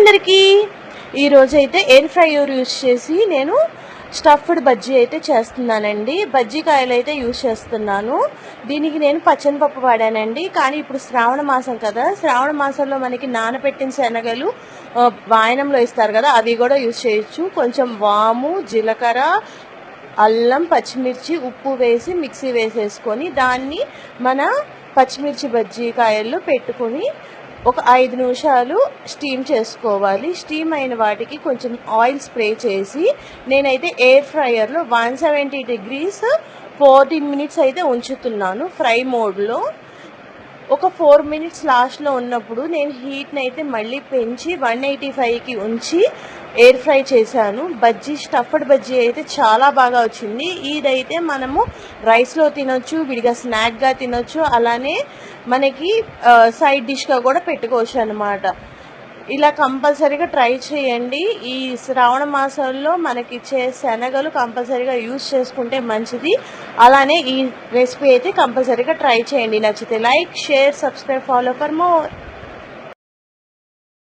అందరికీ ఈరోజైతే air fryer use చేసి నేను స్టఫ్డ్ బజ్జీ అయితే చేస్తున్నానండి. బజ్జీకాయలు అయితే యూజ్ చేస్తున్నాను. దీనికి నేను పచ్చనిపప్పు వాడానండి. కానీ ఇప్పుడు శ్రావణ మాసం కదా, శ్రావణ మాసంలో మనకి నానబెట్టిన శనగలు వాయనంలో ఇస్తారు కదా, అవి కూడా యూజ్ చేయొచ్చు. కొంచెం వాము, జీలకర్ర, అల్లం, పచ్చిమిర్చి, ఉప్పు వేసి మిక్సీ వేసేసుకొని దాన్ని మన పచ్చిమిర్చి బజ్జీకాయల్లో పెట్టుకొని ఒక 5 నిమిషాలు స్టీమ్ చేసుకోవాలి. స్టీమ్ అయిన వాటికి కొంచెం ఆయిల్ స్ప్రే చేసి నేనైతే ఎయిర్ ఫ్రైయర్లో 170 degrees 14 minutes అయితే ఉంచుతున్నాను ఫ్రై మోడ్లో. ఒక 4 minutes లాస్ట్లో ఉన్నప్పుడు నేను హీట్ని అయితే మళ్ళీ పెంచి 185కి ఉంచి ఎయిర్ ఫ్రై చేశాను. బజ్జీ, స్టఫ్డ్ బజ్జీ అయితే చాలా బాగా వచ్చింది. ఇదైతే మనము రైస్లో తినొచ్చు, విడిగా స్నాక్గా తినొచ్చు, అలానే మనకి సైడ్ డిష్గా కూడా పెట్టుకోవచ్చు అనమాట. ఇలా కంపల్సరీగా ట్రై చేయండి. ఈ శ్రావణ మాసంలో మనకి ఇచ్చే శనగలు కంపల్సరీగా యూజ్ చేసుకుంటే మంచిది. అలానే ఈ రెసిపీ అయితే కంపల్సరీగా ట్రై చేయండి. నచ్చితే like, share, subscribe, follow for more.